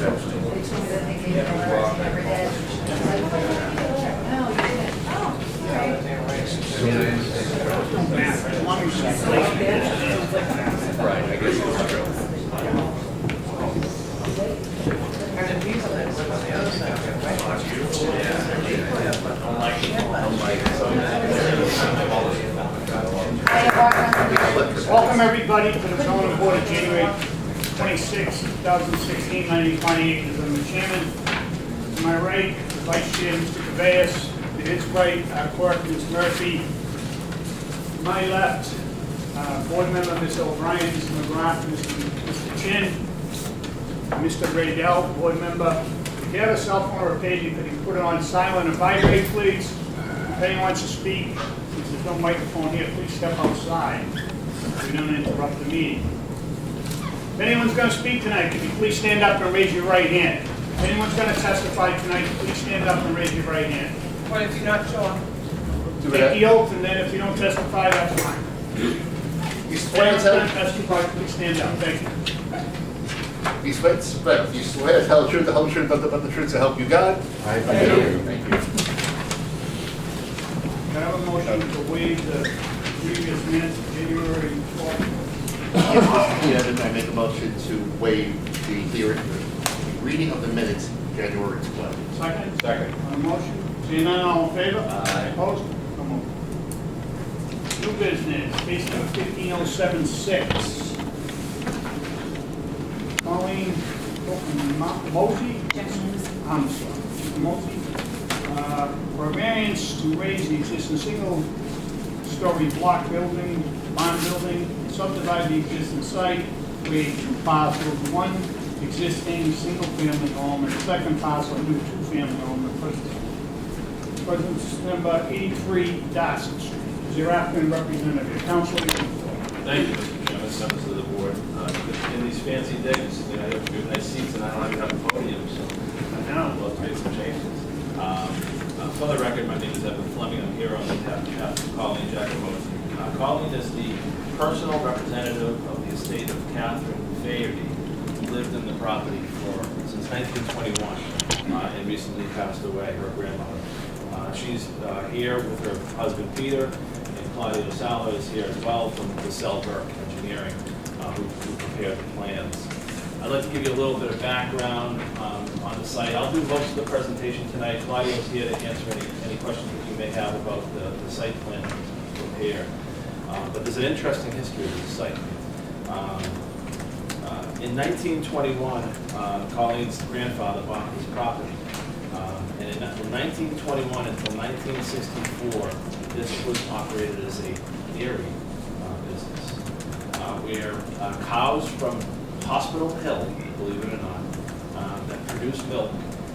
told me that they gave me every day. No, you didn't. Oh, Right, I guess it's true. Welcome everybody to the zoning board of January 26, 2016. My name is Connie Akins. I'm the chairman. To my right, the vice chair, Mr. Cabeas. To his right, our clerk, Ms. Murphy. To my left, board member, Ms. O'Brien, Mr. McGrath, Mr. Chin, Mr. Radell, board member. If you have a cell phone or a pager, could you put it on silent and vibrate, please? If anyone wants to speak, since there's no microphone here, please step outside. We don't interrupt the meeting. If anyone's going to speak tonight, could you please stand up and raise your right hand? If anyone's going to testify tonight, please stand up and raise your right hand. What if you're not sure? Take the oath, and then if you don't testify, that's fine. If anyone's going to testify, please stand up. Thank you. You swear to tell the truth, the whole truth, nothing but the truth to help you God? I do. Thank you. Can I have a motion to waive the previous minutes of January 12th? Yeah, I make a motion to waive the hearing, the reading of the minutes, January 12th. Second? Second. On the motion? Seeing none, all in favor? Aye. Opposed? So moved. New business, case number 15076. Colleen Mosey? I'm sorry, Mosey. For a variance to raise the existing single-story block building, barn building, and subdivide the existing site, create two parcels, one existing single-family home and a second parcel, a new two-family home, President's number 83 Dawson Street. Is your applicant representative? Councilor? Thank you, Mr. Chairman, members of the board. In these fancy days, you know, I have good nice seats and I don't even have a podium, so I know we'll have to make some changes. For the record, my name is Evan Fleming. I'm here on behalf of Colleen Giacomotti. Colleen is the personal representative of the estate of Catherine Faherty, who lived in the property since 1921 and recently passed away, her grandmother. She's here with her husband Peter, and Claudia Sala is here as well from the Selberg Engineering, who prepared the plans. I'd like to give you a little bit of background on the site. I'll do most of the presentation tonight. Claudia is here to answer any questions that you may have about the site plan prepared. But there's an interesting history of the site. In 1921, Colleen's grandfather bought this property. And from 1921 until 1964, this was operated as a dairy business, where cows from Hospital Hill, believe it or not, that produce milk,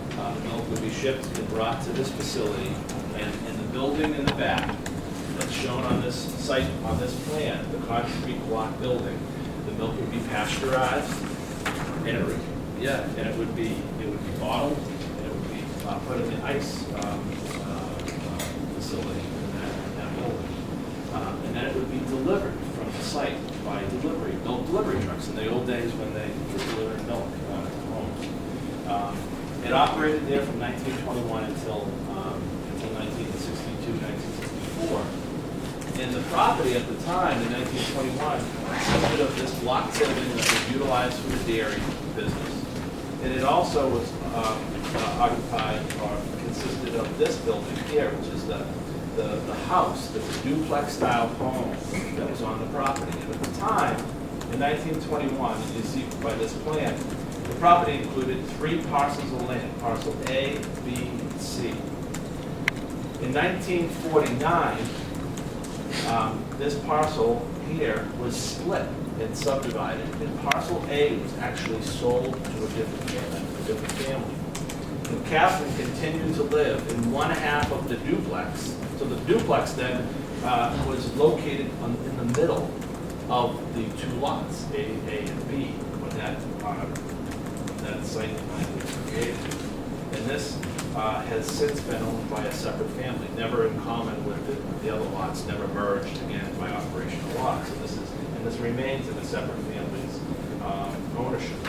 the milk would be shipped and brought to this facility, and in the building in the back that's shown on this site, on this plan, the concrete block building, the milk would be pasteurized, and it would be bottled, and it would be put in the ice facility in that building, and then it would be delivered from the site by built delivery trucks in the old days when they were delivering milk to homes. It operated there from 1921 until 1962, 1964. And the property at the time, in 1921, consisted of this block building that was utilized for the dairy business. And it also was occupied or consisted of this building here, which is the house, the duplex-style home that was on the property. And at the time, in 1921, as you see by this plan, the property included 3 parcels of land, parcel A, B, and C. In 1949, this parcel here was split and subdivided, and parcel A was actually sold to a different family. And Catherine continued to live in one half of the duplex. So the duplex then was located in the middle of the 2 lots, A and B, when that site plan was created. And this has since been owned by a separate family, never in common with the other lots, never merged again by operational lots. And this remains in a separate family's ownership.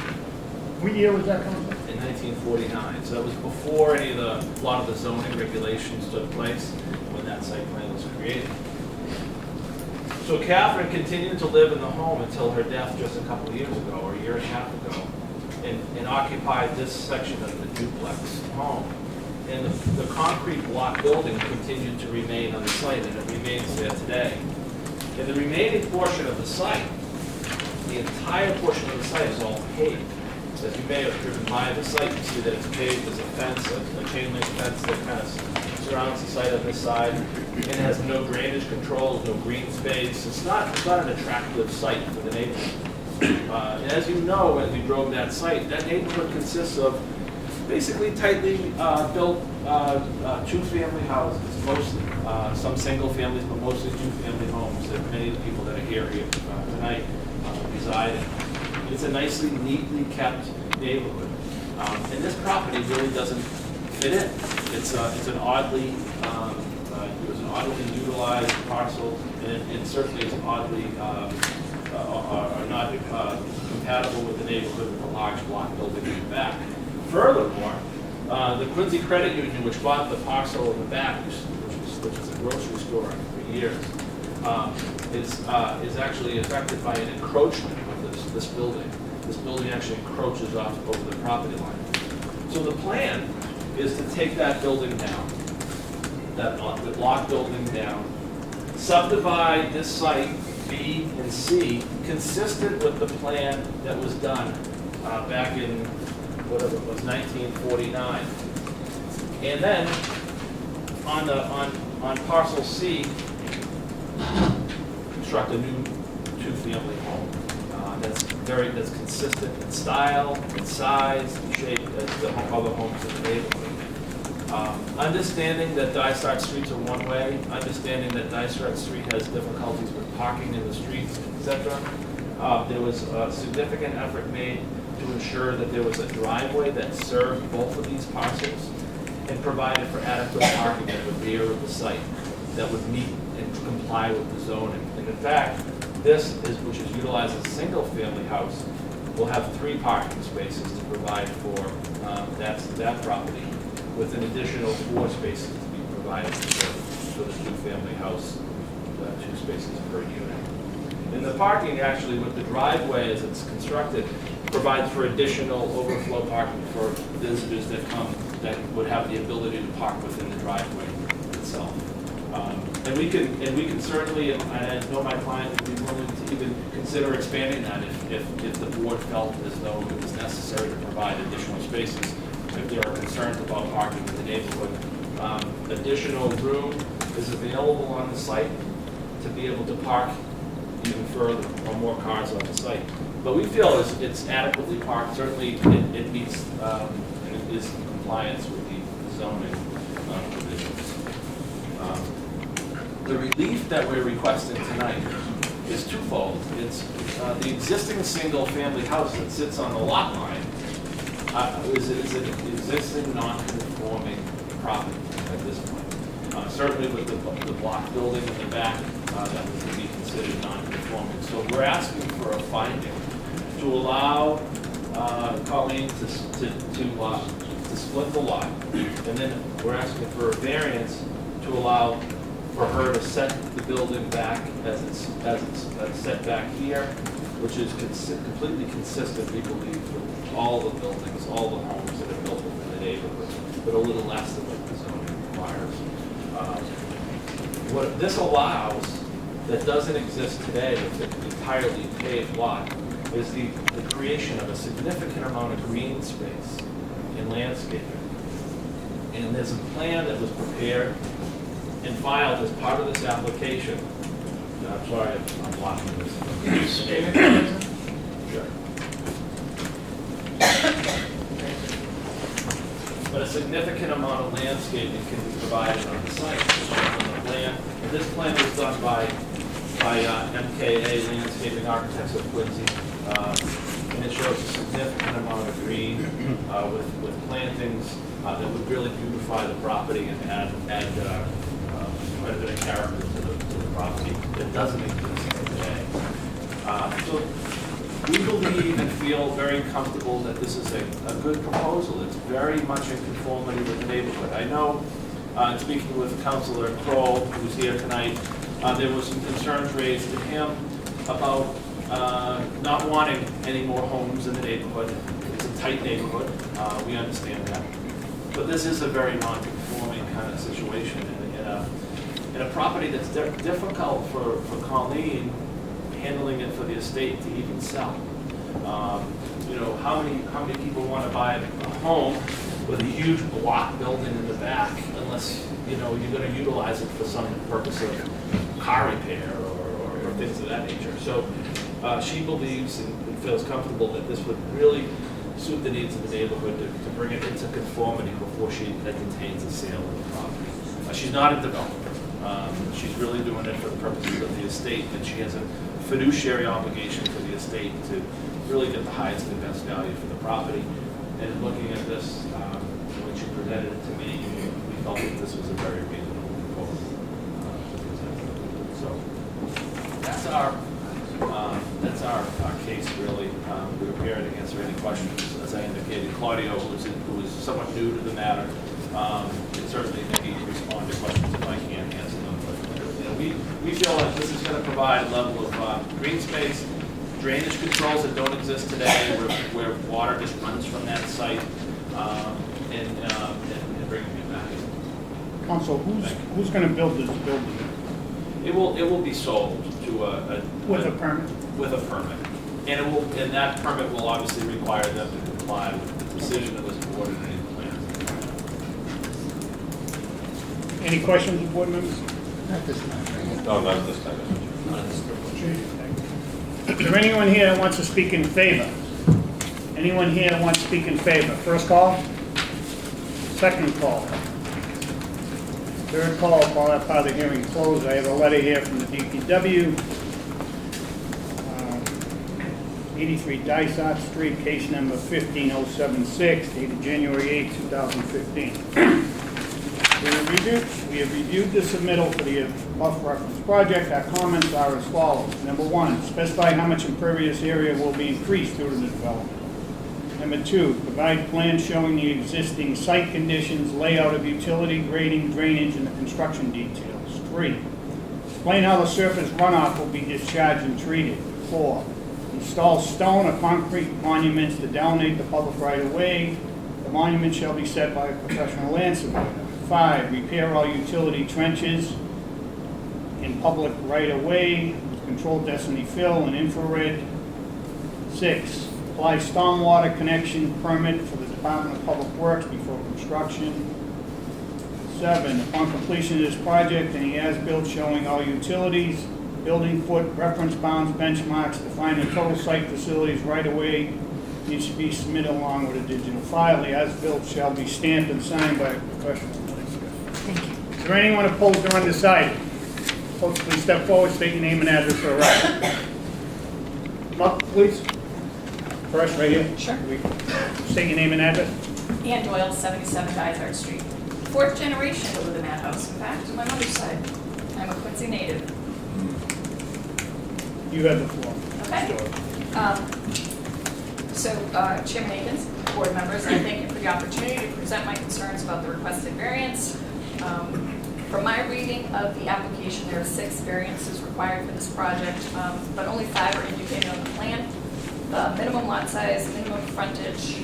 What year was that coming from? In 1949. So that was before a lot of the zoning regulations took place when that site plan was created. So Catherine continued to live in the home until her death just a couple of years ago, or a year and a half ago, and occupied this section of the duplex home. And the concrete block building continued to remain on the site, and it remains there today. And the remaining portion of the site, the entire portion of the site is all paved. So as you may have driven by the site, you see that it's paved. There's a fence, a chain link fence that kind of surrounds the site on this side. And it has no drainage controls, no green space. It's not an attractive site for the neighborhood. And as you know, as we drove that site, that neighborhood consists of basically tightly built two-family houses, mostly. Some single families, but mostly two-family homes that many of the people that are here tonight reside in. It's a nicely, neatly kept neighborhood. And this property really doesn't fit in. It's an oddly, it was an oddly utilized parcel, and it certainly is oddly, not compatible with the neighborhood with a large block building in the back. Furthermore, the Quincy Credit Union, which bought the parcel in the back, which is a grocery store for years, is actually affected by an encroachment of this building. This building actually encroaches off over the property line. So the plan is to take that building down, the block building down, subdivide this site B and C, consistent with the plan that was done back in whatever it was, 1949. And then on parcel C, construct a new two-family home that's consistent in style, in size, in shape as the other homes in the neighborhood. Understanding that Dysart streets are one way, understanding that Dysart Street has difficulties with parking in the streets, etc. There was a significant effort made to ensure that there was a driveway that served both of these parcels and provided for adequate parking at the rear of the site that would meet and comply with the zoning. And in fact, which is utilized as a single-family house, will have 3 parking spaces to provide for that property, with an additional 4 spaces to be provided for the two-family house, 2 spaces per unit. And the parking, actually, with the driveway as it's constructed, provides for additional overflow parking for visitors that would have the ability to park within the driveway itself. And we can certainly, and I know my client would be willing to even consider expanding that if the board felt as though it was necessary to provide additional spaces. If there are concerns about parking in the neighborhood, additional room is available on the site to be able to park even further or more cars on the site. But we feel it's adequately parked. Certainly, it meets and it is in compliance with the zoning provisions. The relief that we're requesting tonight is twofold. It's the existing single-family house that sits on the lot line is an existing non-conforming property at this point. Certainly with the block building in the back, that would be considered non-conforming. So we're asking for a finding to allow Colleen to split the lot, and then we're asking for a variance to allow for her to set the building back as it's set back here, which is completely consistent, we believe, with all the buildings, all the homes that are built within the neighborhood, but a little less than what the zoning requires. What this allows, that doesn't exist today with the entirely paved lot, is the creation of a significant amount of green space in landscaping. And there's a plan that was prepared and filed as part of this application. I'm sorry, I'm blocking this. Sure. But a significant amount of landscaping can be provided on the site. On the plan, and this plan was done by MKA Landscaping Architects of Quincy, and it shows a significant amount of green with plantings that would really beautify the property and add quite a bit of character to the property that doesn't exist today. So We believe and feel very comfortable that this is a good proposal. It's very much in conformity with the neighborhood. I know, speaking with Councilor Kroll, who's here tonight, there was some concerns raised to him about not wanting any more homes in the neighborhood. It's a tight neighborhood, we understand that. But this is a very non-conforming kind of situation in a property that's difficult for Colleen, handling it for the estate to even sell. You know, how many people want to buy a home with a huge block building in the back unless, you know, you're going to utilize it for some purpose of car repair or things of that nature. So she believes and feels comfortable that this would really suit the needs of the neighborhood to bring it into conformity before she entertains a sale of the property. She's not a developer. She's really doing it for the purposes of the estate, and she has a fiduciary obligation for the estate to really get the highest and best value for the property. And looking at this, when she presented it to me, we felt that this was a very reasonable proposal. So that's our case really. We're prepared to answer any questions. As I indicated, Claudio, who is somewhat new to the matter, can certainly maybe respond to questions if I can't answer them. But you know, we feel like this is going to provide a level of green space, drainage controls that don't exist today, where water just runs from that site, and bringing it back. Council, who's going to build this building? It will be sold to With a permit? With a permit, and that permit will obviously require them to comply with the decision that was awarded in the plan. Any questions of board members? Not this time. No, not this time. Is there anyone here that wants to speak in favor? Anyone here that wants to speak in favor? First call? Second call? Third call, call that part of the hearing closed. I have a letter here from the DPW. 83 Dysart Street, case number 15076, dated January 8, 2015. We have reviewed the submittal for the off-reference project. Our comments are as follows. Number one, specify how much impervious area will be increased due to the development. Number two, provide plans showing the existing site conditions, layout of utility, grading, drainage, and the construction details. 3, explain how the surface runoff will be discharged and treated. 4, install stone or concrete monuments to delineate the public right-of-way. The monument shall be set by a professional land surveyor. 5, repair all utility trenches in public right-of-way with controlled density fill and infrared. 6, apply stormwater connection permit for the Department of Public Works before construction. 7, upon completion of this project, any as-built showing all utilities, building foot, reference bounds, benchmarks, define the total site facilities right-of-way needs to be submitted along with a digital file. The as-built shall be stamped and signed by a professional. Is there anyone opposed or undecided? Folks, please step forward, state your name and address for the record. Come up, please. First, right here. Sure. State your name and address. Ann Doyle, 77 Dysart Street. 4th generation to live in that house. In fact, on my mother's side. I'm a Quincy native. You have the floor. Okay. Chairman Akins, board members, I thank you for the opportunity to present my concerns about the requested variance. From my reading of the application, there are 6 variances required for this project, but only 5 are indicated on the plan. The minimum lot size, minimum frontage,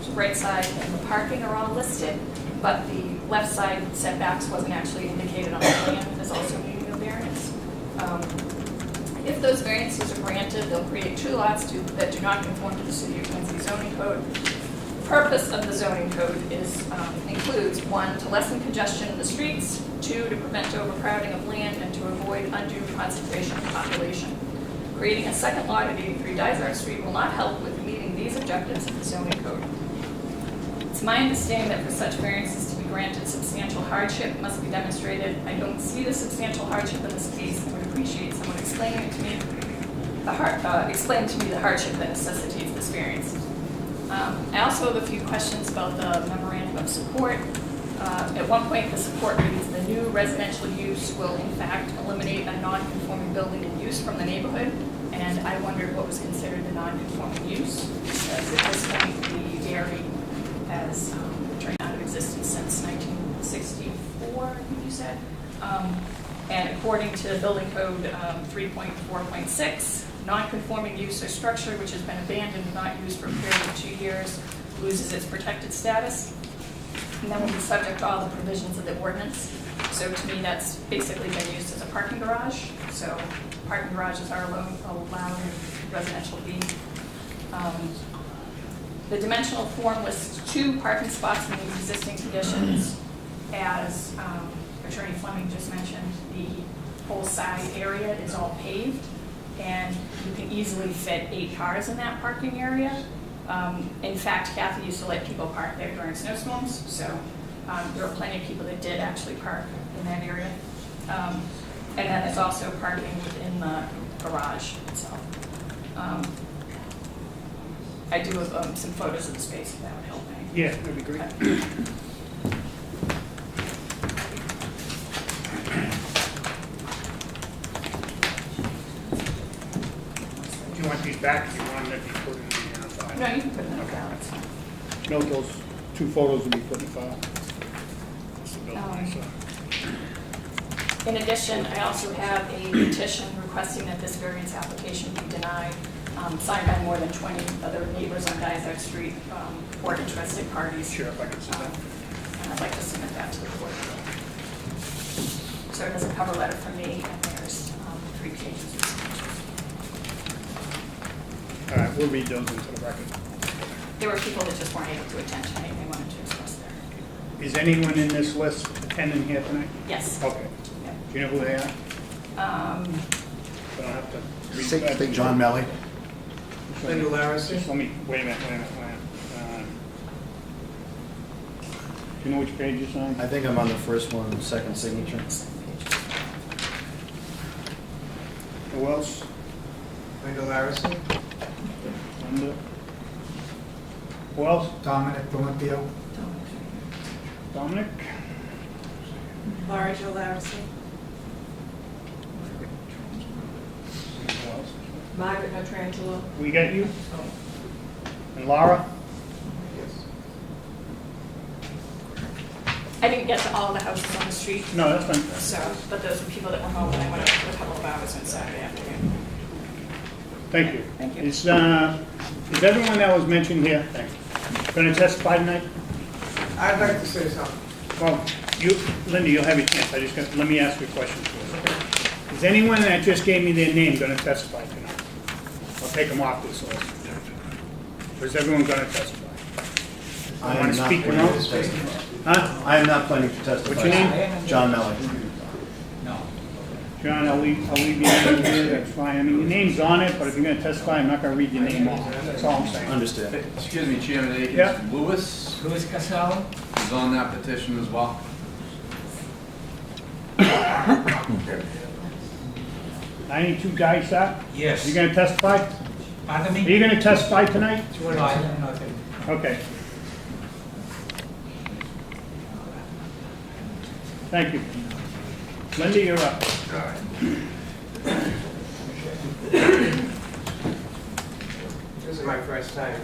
the right side and the parking are all listed, but the left side setbacks wasn't actually indicated on the plan as also needing a variance. If those variances are granted, they'll create 2 lots that do not conform to the City of Quincy zoning code. The purpose of the zoning code includes 1, to lessen congestion in the streets, 2, to prevent overcrowding of land, and to avoid undue concentration of population. Creating a second lot at 83 Dysart Street will not help with meeting these objectives of the zoning code. It's my understanding that for such variances to be granted, substantial hardship must be demonstrated. I don't see the substantial hardship in this case and would appreciate someone explaining to me the hardship that necessitates this variance. I also have a few questions about the memorandum of support. At one point, the support reads, "The new residential use will in fact eliminate a non-conforming building and use from the neighborhood." And I wondered what was considered a non-conforming use, because at this point, the dairy has been out of existence since 1964, I think you said. And according to Building Code 3.4.6, non-conforming use or structure which has been abandoned, not used for a period of 2 years, loses its protected status, and then will be subject to all the provisions of the ordinance. So to me, that's basically been used as a parking garage. So parking garages are allowed in residential B. The dimensional form lists 2 parking spots in the existing conditions. As Attorney Fleming just mentioned, the whole side area is all paved, and you can easily fit 8 cars in that parking area. In fact, Kathy used to let people park there during snowstorms, so there were plenty of people that did actually park in that area. And then there's also parking within the garage itself. I do have some photos of the space, if that would help me. Yeah, that'd be great. Do you want these back, or do you want them to be put in the file? No, you can put them in the file, it's fine. Note those 2 photos will be put in the file. That's the building, so. In addition, I also have a petition requesting that this variance application be denied, signed by more than 20 other neighbors on Dysart Street, or interested parties. Sure, if I could see that. And I'd like to submit that to the board. So there's a cover letter from me, and there's 3 pages of signatures. All right, we'll read those into the record. There were people that just weren't able to attend tonight, they wanted to express their, Is anyone in this list attending here tonight? yes. Okay. Yeah. Do you know who they are? Um, I don't have to read I think John Melly. Linda Laris. Just let me, wait a minute. Do you know which page you signed? I think I'm on the first one, second signature. Who else? Linda Larison, Linda. Who else? Dominic Delampio, Dominic? Laura Jo Larison, Who else? Margaret Notrangelo. We got you? And Laura? I didn't get to all the houses on the street, No, that's fine. so, but those were people that were home when I went out for a couple of hours on Saturday afternoon. Thank you. Thank you. Is everyone that was mentioned here, thank you, going to testify tonight? I'd like to say something. Well, Linda, you'll have your chance. Let me ask you a question first. Is anyone that just gave me their name going to testify tonight? I'll take them off this list. Or is everyone going to testify? I Want am to not speak your planning own? to testify. Huh? I am not planning to testify. What's your name? John Melly. John, I'll leave your name here, that's fine. I mean, your name's on it, but if you're going to testify, I'm not going to read your name off. That's all I'm saying. Understand. Excuse me, Chairman Akins. Yeah. Louis Casale is on that petition as well. 92 guys, sir? Yes. You going to testify? Pardon Are me? you going to testify tonight? No, I have nothing. Okay. Thank you. Linda, you're up. This is my first time.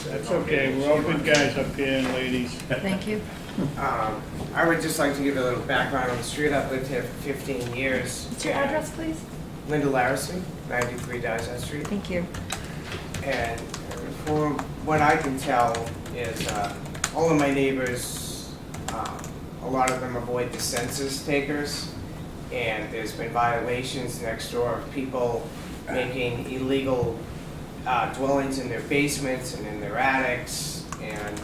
That's okay, we're all good guys up here and ladies. Thank you. I would just like to give a little background on the street. I've lived here for 15 years. What's your address, please? Linda Larison, 93 Dysart Street. Thank you. And from what I can tell is all of my neighbors, a lot of them avoid the census takers. And there's been violations next door of people making illegal dwellings in their basements and in their attics. And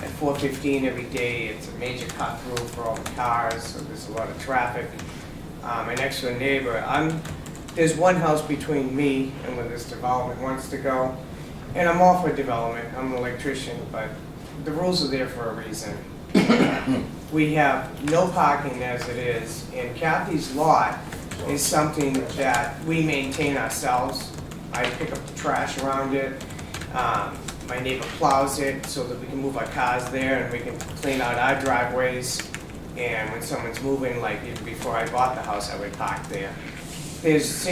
at 4:15 every day, it's a major cut through for all the cars, so there's a lot of traffic. My next door neighbor, there's one house between me and where this development wants to go. And I'm all for development, I'm an electrician, but the rules are there for a reason. We have no parking as it is, and Kathy's lot is something that we maintain ourselves. I pick up the trash around it. My neighbor plows it so that we can move our cars there and we can clean out our driveways. And when someone's moving, like even before I bought the house, I would park there. There's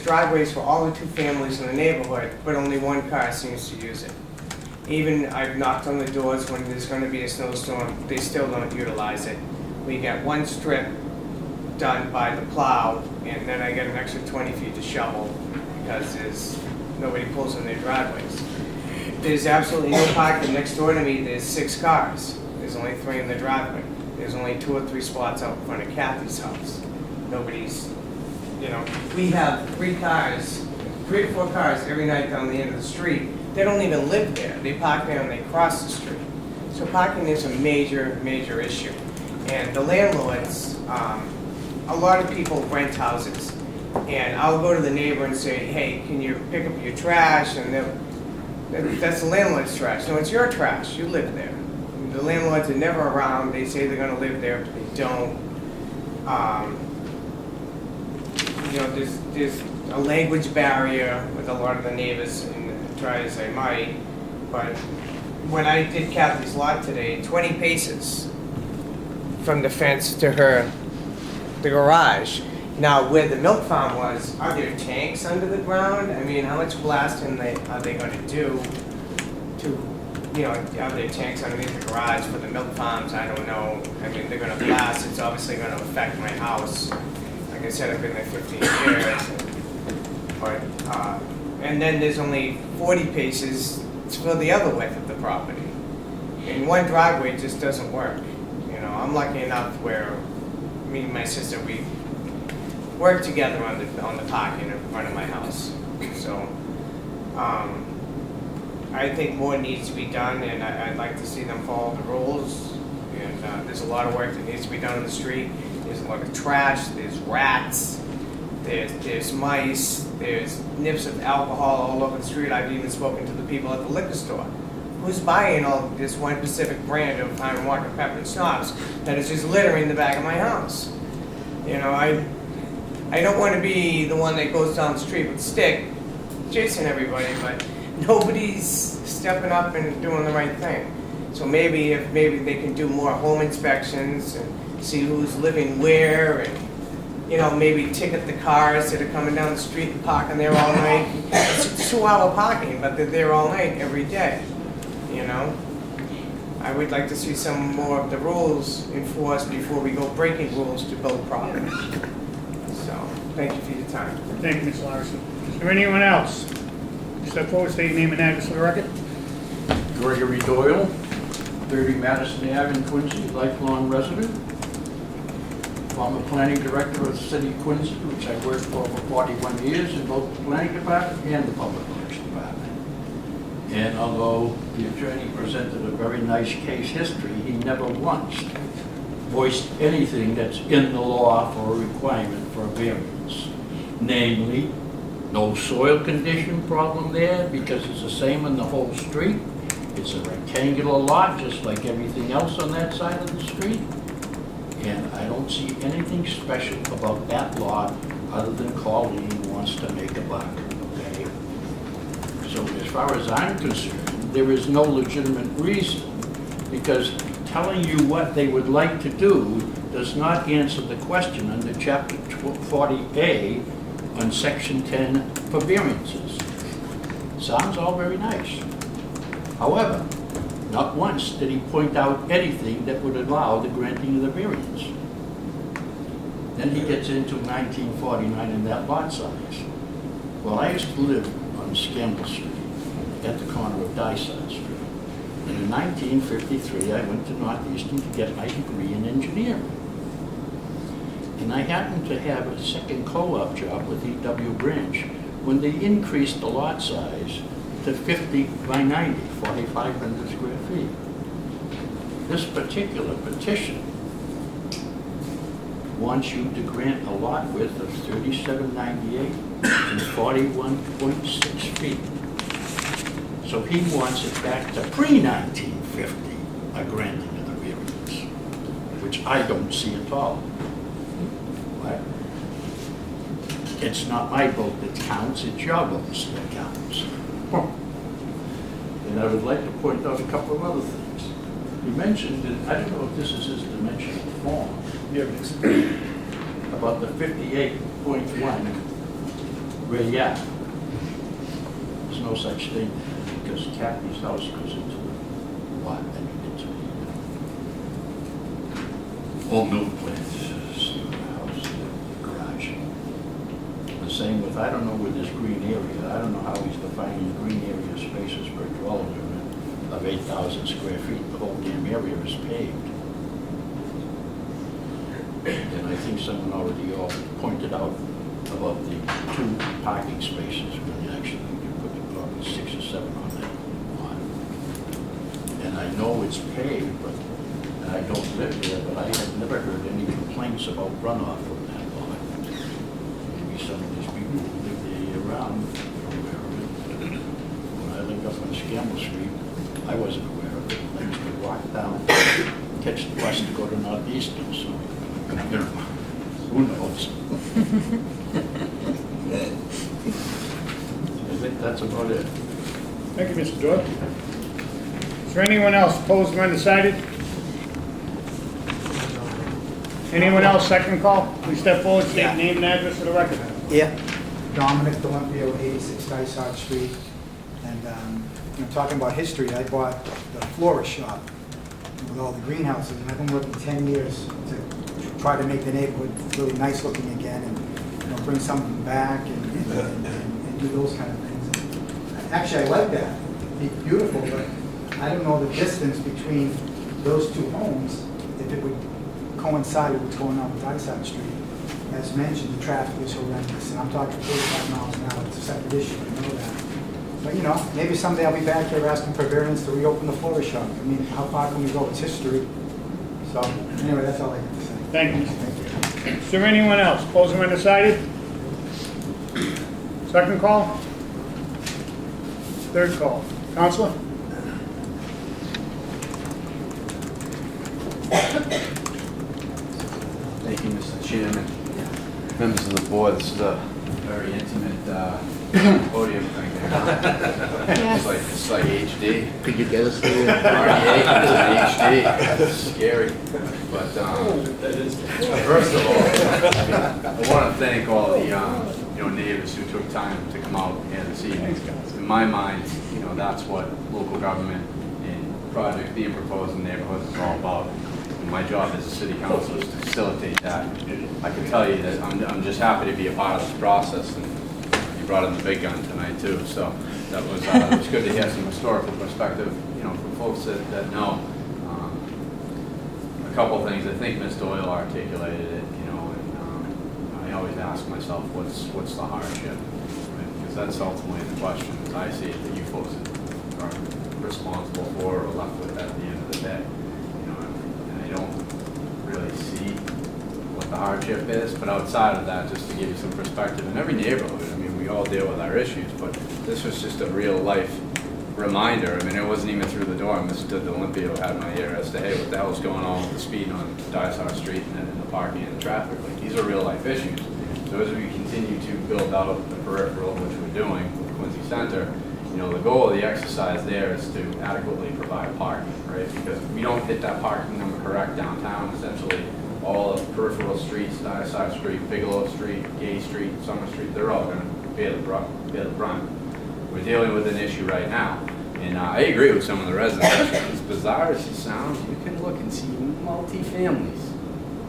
driveways for all the 2 families in the neighborhood, but only 1 car seems to use it. Even I've knocked on the doors when there's gonna be a snowstorm, they still don't utilize it. We get 1 strip done by the plow, and then I get an extra 20 feet to shovel because nobody pulls in their driveways. There's absolutely no parking. Next door to me, there's 6 cars. There's only 3 in the driveway. There's only 2 or 3 spots out in front of Kathy's house. Nobody's, we have 3 to 4 cars every night down the end of the street. They don't even live there. They park there and they cross the street. So parking is a major, major issue. And the landlords, a lot of people rent houses. And I'll go to the neighbor and say, hey, can you pick up your trash? And that's the landlord's trash. No, it's your trash. You live there. The landlords are never around. They say they're going to live there, but they don't. There's a language barrier with a lot of the neighbors, and try as I might. But when I did Kathy's lot today, 20 paces from the fence to the garage. Now, where the milk farm was, are there tanks under the ground? I mean, how much blasting are they going to do to, are there tanks underneath the garage for the milk farms? I don't know. I mean, they're going to blast. It's obviously going to affect my house. Like I said, I've been there 15 years. But, and then there's only 40 paces for the other width of the property. And 1 driveway just doesn't work. I'm lucky enough where me and my sister, we work together on the parking in front of my house. So I think more needs to be done, and I'd like to see them follow the rules. And there's a lot of work that needs to be done on the street. There's a lot of trash, there's rats, there's mice, there's nips of alcohol all over the street. I've even spoken to the people at the liquor store. Who's buying all this one specific brand of Pine Walker Pepper and Schnapps that is just littering the back of my house? I don't want to be the one that goes down the street with a stick chasing everybody, but nobody's stepping up and doing the right thing. So maybe they can do more home inspections and see who's living where, and maybe ticket the cars that are coming down the street and parking there all night. It's 2-hour parking, but they're there all night every day. I would like to see some more of the rules enforced before we go breaking rules to build property. So, thank you for your time. Thank you, Ms. Larson. Is there anyone else? Step forward, state your name and address for the record. Gregory Doyle, 30 Madison Ave in Quincy, lifelong resident. Former planning director of the city of Quincy, which I worked for 41 years in both the planning department and the public works department. And although the attorney presented a very nice case history, he never once voiced anything that's in the law for a requirement for a variance. Namely, no soil condition problem there because it's the same on the whole street. It's a rectangular lot just like everything else on that side of the street. And I don't see anything special about that lot other than Colleen wants to make a buck, okay? So as far as I'm concerned, there is no legitimate reason because telling you what they would like to do does not answer the question under Chapter 40A on Section 10 for variances. Sounds all very nice. However, not once did he point out anything that would allow the granting of the variance. Then he gets into 1949 and that lot size. Well, I used to live on Scandal Street at the corner of Dysart Street. And in 1953, I went to Northeastern to get my degree in engineering. And I happened to have a second co-op job with E.W. Branch when they increased the lot size to 50 by 90, 4,500 square feet. This particular petition wants you to grant a lot width of 3798 and 41.6 feet. So he wants it back to pre-1950, a granting of the variance, which I don't see at all. But it's not my vote that counts, it's your votes that counts. And I would like to point out a couple of other things. He mentioned, and I don't know if this is his dimensional form, Here it is. about the 58.1 radiat. There's no such thing because Kathy's house goes into the lot and into the all new plans, the house, the garage. The same with, I don't know with this green area, I don't know how he's defining green area spaces per dwelling unit of 8,000 square feet. The whole damn area is paved. And I think someone already pointed out about the 2 parking spaces when you actually you put probably 6 or 7 on that lot. And I know it's paved, but and I don't live there, but I have never heard any complaints about runoff from that lot. Maybe some of these people who live there year-round are aware of it. When I lived up on Scammell Street, I wasn't aware of it. I used to walk down, catch the bus to go to Northeastern, so, you know, who knows? I think that's about it. Thank you, Mr. Doyle. Is there anyone else opposed or undecided? Anyone else, second call? Please step forward, state your name and address for the record. Yeah. Dominic D'Olimpio, 86 Dysart Street. And talking about history, I bought the florist shop with all the greenhouses, and I've been working 10 years to try to make the neighborhood really nice looking again, and bring something back and do those kind of things. Actually, I like that. It's beautiful, but I don't know the distance between those 2 homes, if it would coincide with what's going on with Dysart Street. As mentioned, the traffic is horrendous, and I'm talking 45 miles an hour. It's a separate issue, I know that. But, maybe someday I'll be back here asking for variance to reopen the florist shop. I mean, how far can we go? It's history. So, anyway, that's all I have to say. Thank you. Is there anyone else opposed or undecided? Second call? Third call? Counselor? Thank you, Mr. Chairman. Members of the board, this is a very intimate podium thing there. It's like HD. Could you get us there? 38 HD. It's scary. But first of all, I want to thank all the neighbors who took time to come out here this evening. In my mind, that's what local government and projects being proposed in neighborhoods is all about. My job as a city councilor is to facilitate that. I can tell you that I'm just happy to be a part of this process, and you brought in the big gun tonight too. So that was it was good to hear some historical perspective, from folks that know. A couple things. I think Ms. Doyle articulated it, and I always ask myself, what's the hardship? Right? Because that's ultimately the question, as I see it, that you folks are responsible for or left with at the end of the day. I don't really see what the hardship is, but outside of that, just to give you some perspective, in every neighborhood, we all deal with our issues, but this was just a real life reminder. It wasn't even through the door. Mr. D'Olimpio had my ear as to, hey, what the hell is going on with the speed on Dysart Street and the parking and the traffic? These are real life issues. So as we continue to build out the peripheral, which we're doing with Quincy Center, the goal of the exercise there is to adequately provide parking, right? Because if we don't hit that parking number correct downtown, essentially all of peripheral streets, Dysart Street, Bigelow Street, Gay Street, Summer Street, they're all going to bear the brunt. We're dealing with an issue right now. And I agree with some of the residents. As bizarre as it sounds, you can look and see multi-families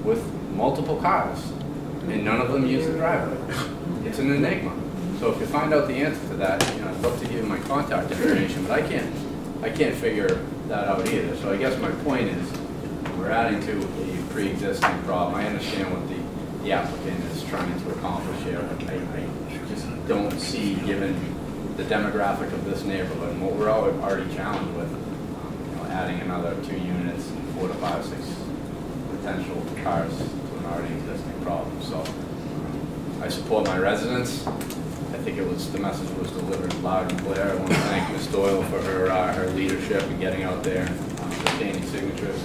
with multiple cars, and none of them use the driveway. It's an enigma. So if you find out the answer to that, I'd love to give you my contact information, but I can't figure that out either. So I guess my point is, we're adding to a pre-existing problem. I understand what the applicant is trying to accomplish here, but I just don't see, given the demographic of this neighborhood and what we're already challenged with, adding another 2 units and 4 to 5, 6 potential cars to an already existing problem. So I support my residents. I think the message was delivered loud and clear. I want to thank Ms. Doyle for her leadership in getting out there, obtaining signatures,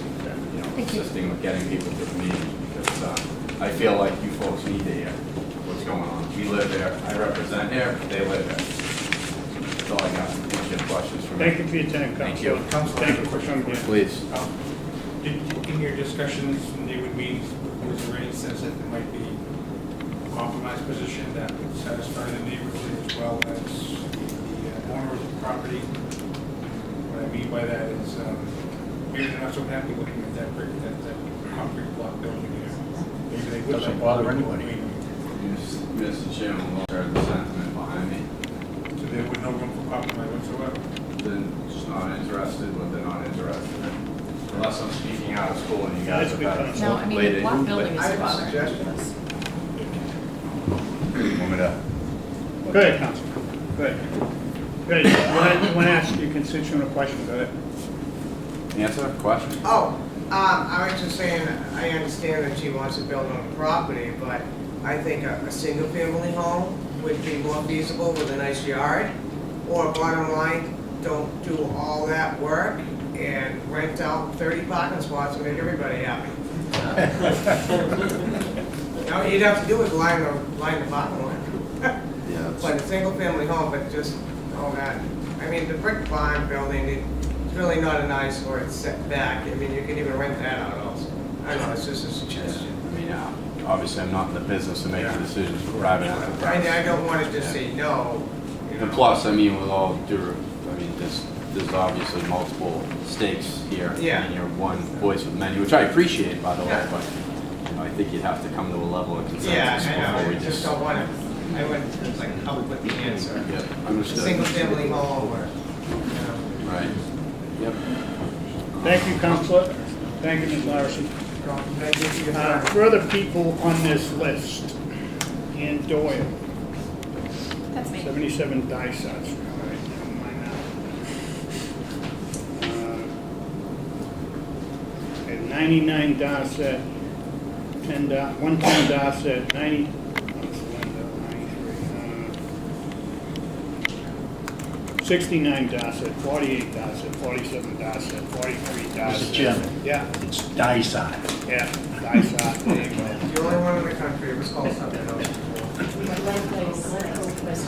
assisting with getting people to the meeting, because I feel like you folks need to hear what's going on. We live here, I represent here, they live here. That's all I got. questions for me. Thank you for your time, Thank Council. you. Council, I Thank have you a for coming here. Please. In your discussions, they would meet, was there any sense that there might be a compromise position that would satisfy the neighborhood as well as the owner of the property? What I mean by that is, maybe they're not so happy looking at that brick, that concrete block building there. Maybe they would Doesn't like bother to go anybody. between. Mr. Chairman, we'll share the sentiment behind me. So there would no room for compromise whatsoever. They're just not interested, but they're not interested in. Unless I'm speaking out of school and you guys have had. No, I mean, the block building I is have a bothering suggestion. us. Want me to? Go ahead, Council. Go ahead. Go ahead. You want to ask your constituent a question? Go ahead. Answer, question? Oh, I was just saying, I understand that she wants to build on the property, but I think a single-family home would be more feasible with a nice yard. Or bottom line, don't do all that work and rent out 30 parking spots and make everybody happy. All you'd have to do is line the parking lot. Yeah. But a single-family home, but just all that. I mean, the brick barn building, it's really not a nice where it's set back. I mean, you can even rent that out also. I know, it's just a suggestion. I mean, obviously, I'm not in the business of making decisions for private enterprise. I don't want to just say no, you know. And plus, I mean, with all due, I mean, there's obviously multiple stakes here. Yeah. And you're one voice with many, which I appreciate, by the way, Yeah. but, you know, I think you'd have to come to a level of Yeah, consensus I know, before we I just don't want to, I wouldn't like come up with the answer. Yeah, A understood. single-family home or, you know. Right. Yep. Thank you, Councilor. Thank you, Ms. Larson. Thank you for your time. Further people on this list. Ann Doyle, That's me. 77 Dysart Street. All right, never mind that. And 99 Dorset, 110 Dorset, 90, what's the window, 93, 69 Dorset, 48 Dorset, 47 Dorset, 43 Dorset. Mr. Chairman. Yeah, It's Dysart. yeah, Dysart, there you go. The only one in the country that was called something else before.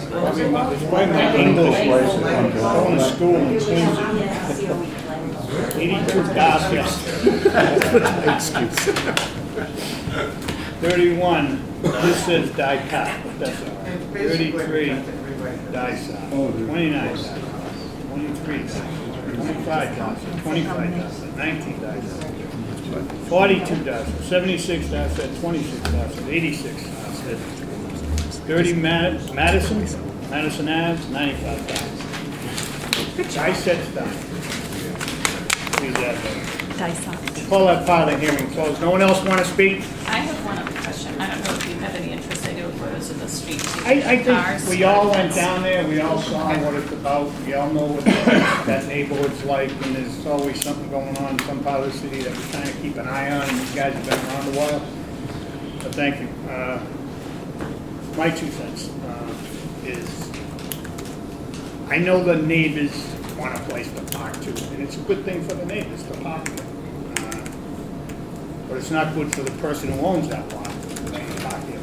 Probably my English was going to school in Quincy. 82 Dorset. Excuse. 31, this says die cut, but that's all right. It's basically 33 everybody. Dysart, 29 Dysart, 23 Dysart, 25 Dysart, 25 Dysart, 19 Dysart, 42 Dysart, 76 Dysart, 26 Dysart, 86 Dysart, 30 Madison Ave, 95 Dysart. I said stop. Please add that. Call that part of the hearing closed. No one else want to speak? I have one other question. I don't know if you have any interest. I know it was in the street. I Cars. think we all went down there, we all saw what it's about, we all know what that neighborhood's like, and there's always something going on in some part of the city that we kind of keep an eye on, and you guys have been around a while. So thank you. My 2 cents is, I know the neighbors want a place to park too, and it's a good thing for the neighbors to park there. But it's not good for the person who owns that lot to park there.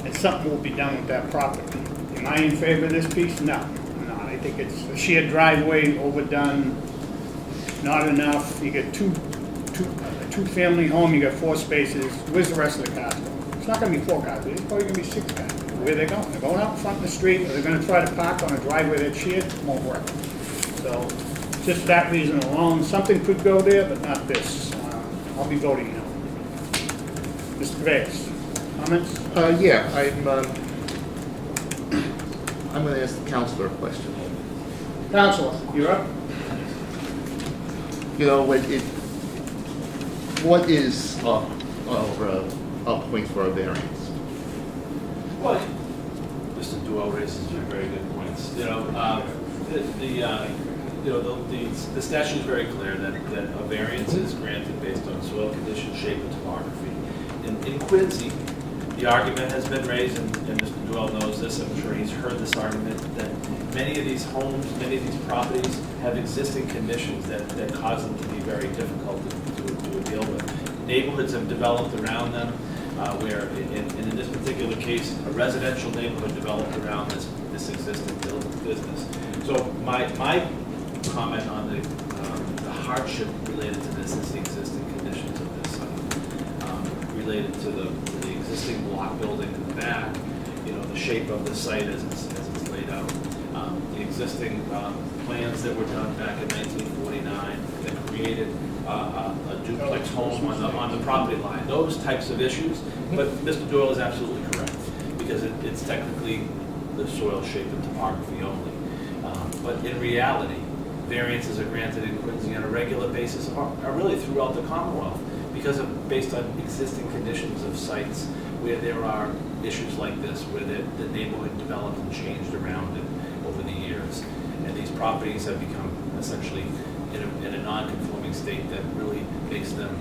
And something will be done with that property. Am I in favor of this piece? No, I'm not. I think it's a shared driveway, overdone, not enough. You get a two-family home, you got 4 spaces. Where's the rest of the cars going? It's not gonna be 4 cars, it's probably gonna be 6 cars. Where are they going? They're going out in front of the street, or they're gonna try to park on a driveway that's shared, it won't work. So, just that reason alone, something could go there, but not this. I'll be voting no. Mr. Reyes, comments? Yeah, I'm going to ask the counselor a question. Counselor, you're up. You know, what is a point for a variance? Well, Mr. Duell raises some very good points. You know, the statute is very clear that a variance is granted based on soil condition, shape, and topography. In Quincy, the argument has been raised, and Mr. Duell knows this, I'm sure he's heard this argument, that many of these homes, many of these properties have existing conditions that cause them to be very difficult to deal with. Neighborhoods have developed around them, where in this particular case, a residential neighborhood developed around this existing business. So my comment on the hardship related to this is the existing conditions of this site. Related to the existing block building in the back, the shape of the site as it's laid out. The existing plans that were done back in 1949 that created a duplex home on the property line. Those types of issues, but Mr. Doyle is absolutely correct, because it's technically the soil shape and topography only. But in reality, variances are granted in Quincy on a regular basis, are really throughout the Commonwealth, based on existing conditions of sites where there are issues like this, where the neighborhood developed and changed around it over the years. And these properties have become essentially in a non-conforming state that really makes them,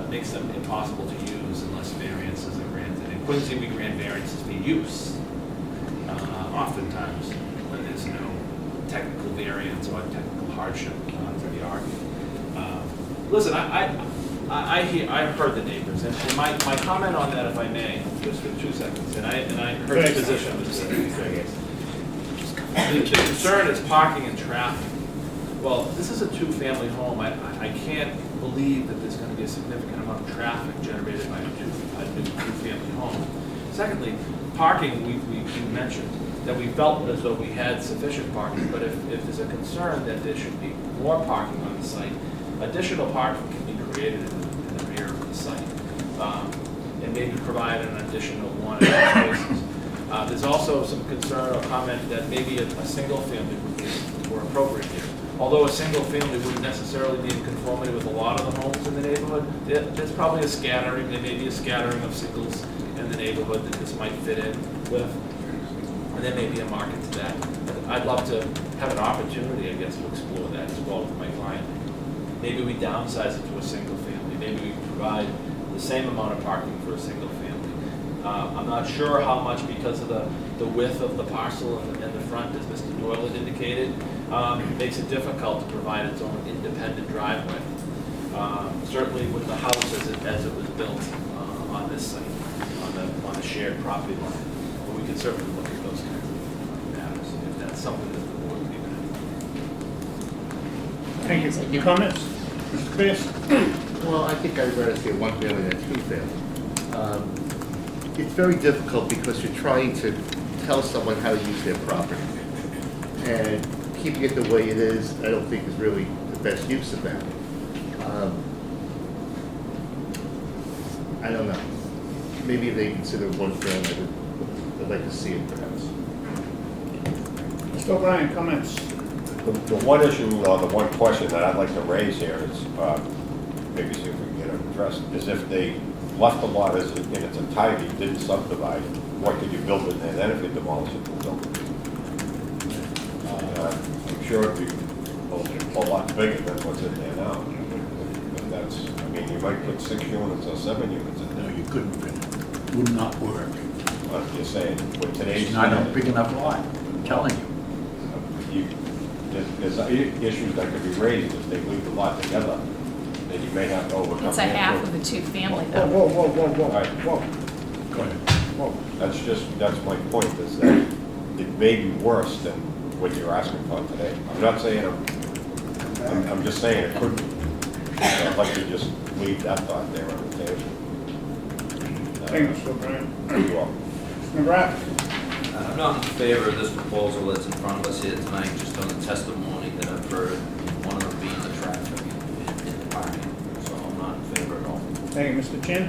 makes them impossible to use unless variances are granted. In Quincy, we grant variances for use, oftentimes, when there's no technical variance or technical hardship to be argued. Listen, I've heard the neighbors, and my comment on that, if I may, just for 2 seconds, and I heard the position of the city. The concern is parking and traffic. Well, this is a two-family home. I can't believe that there's going to be a significant amount of traffic generated by a new two-family home. Secondly, parking, we mentioned that we felt as though we had sufficient parking, but if there's a concern that there should be more parking on the site, additional parking can be created in the rear of the site, and maybe provide an additional 1 or 2 spaces. There's also some concern or comment that maybe a single family would be more appropriate here. Although a single family wouldn't necessarily be in conformity with a lot of the homes in the neighborhood, there's probably a scattering, there may be a scattering of singles in the neighborhood that this might fit in with. And there may be a market to that. I'd love to have an opportunity, I guess, to explore that as well with my client. Maybe we downsize it to a single family. Maybe we provide the same amount of parking for a single family. I'm not sure how much, because of the width of the parcel and the front, as Mr. Doyle had indicated, makes it difficult to provide its own independent driveway. Certainly with the house as it was built on this site, on a shared property line. But we can certainly look at those kinds of matters if that's something that the board would be interested in. Thank you. Comments? Mr. Chris? Well, I think I'd rather see a one family than a two family. It's very difficult because you're trying to tell someone how to use their property. And keeping it the way it is, I don't think is really the best use of that. I don't know. Maybe if they consider one family, I'd like to see it perhaps. Mr. O'Brien, comments? The one issue, the one question that I'd like to raise here is, maybe see if we can get it addressed, is if they left the lot as in its entirety, didn't subdivide, what could you build it, and then if you demolish it, you'll build it? I'm sure it'd be a lot bigger than what's in there now. But that's, I mean, you might put 6 units or 7 units in there. No, you couldn't fit it. Would not work. You're saying, with today's... It's not a big enough lot, I'm telling you. There's issues that could be raised if they leave the lot together, that you may have to overcome. It's a half of a two-family Whoa, though. whoa. All right. Whoa. Go ahead. Whoa. That's my point, is that it may be worse than what you're asking for today. I'm not saying, I'm just saying it could be. I'd like to just leave that thought there on the table. Thank you, Mr. O'Brien. You are. Mr. Rapp? I'm not in favor of this proposal that's in front of us here tonight, just on the testimony that I've heard, one of them being the traffic in the parking. So I'm not in favor at all. Thank you, Mr. Chin.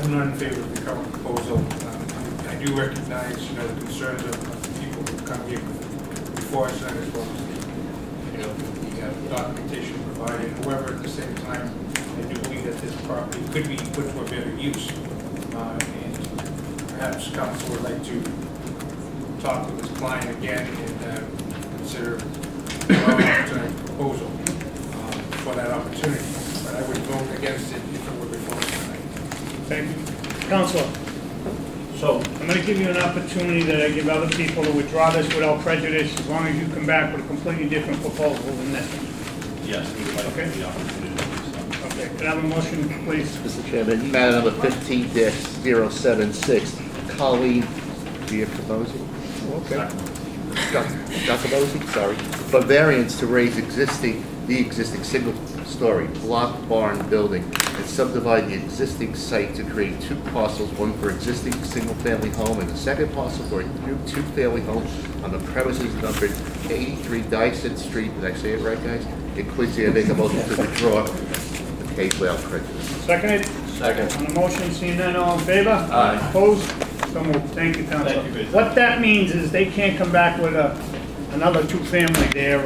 I'm not in favor of the current proposal. I do recognize, the concerns of the people who come here before us, and as well as the documentation provided. However, at the same time, I do believe that this property could be put to a better use. And perhaps council would like to talk with his client again and consider tonight's proposal for that opportunity. But I would vote against it if it were before us tonight. Thank you. Counselor? So I'm going to give you an opportunity that I give other people to withdraw this without prejudice, as long as you come back with a completely different proposal than this. Yes, we would like Okay. the opportunity to do so. Okay, can I have a motion, please? Mr. Chairman, matter number 15-076, Colleen Giacomozzi. Okay. Dr. Mosey, sorry, for variance to raise the existing single-story block barn building and subdivide the existing site to create two parcels, one for existing single-family home and the second parcel for a new two-family home on the premises numbered 83 Dyson Street, did I say it right, guys? In Quincy, I make a motion to withdraw the case without prejudice. Seconded? Second. On the motion, seeing none, all in favor? Aye. Opposed? So moved. Thank you, Council. Thank you, Vince. What that means is they can't come back with another two-family there,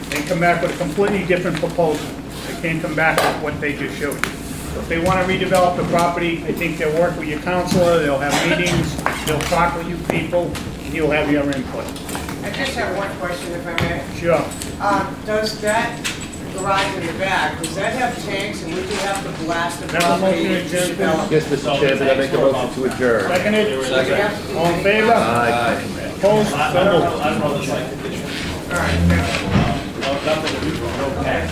they come back with a completely different proposal. They can't come back with what they just showed you. So if they want to redevelop the property, I think they'll work with your counselor, they'll have meetings, they'll talk with you people, and you'll have your input. I just have one question, if I may. Sure. Does that garage in the back, does that have tanks, and would you have to blast the Have a property motion to to adjourn, develop? Yes, Mr. Chairman, I make a motion to adjourn. Seconded? Second. All in favor? Aye. Opposed? So I don't moved. know, I don't know the site condition. All right, thank you. Nothing to do, no tax.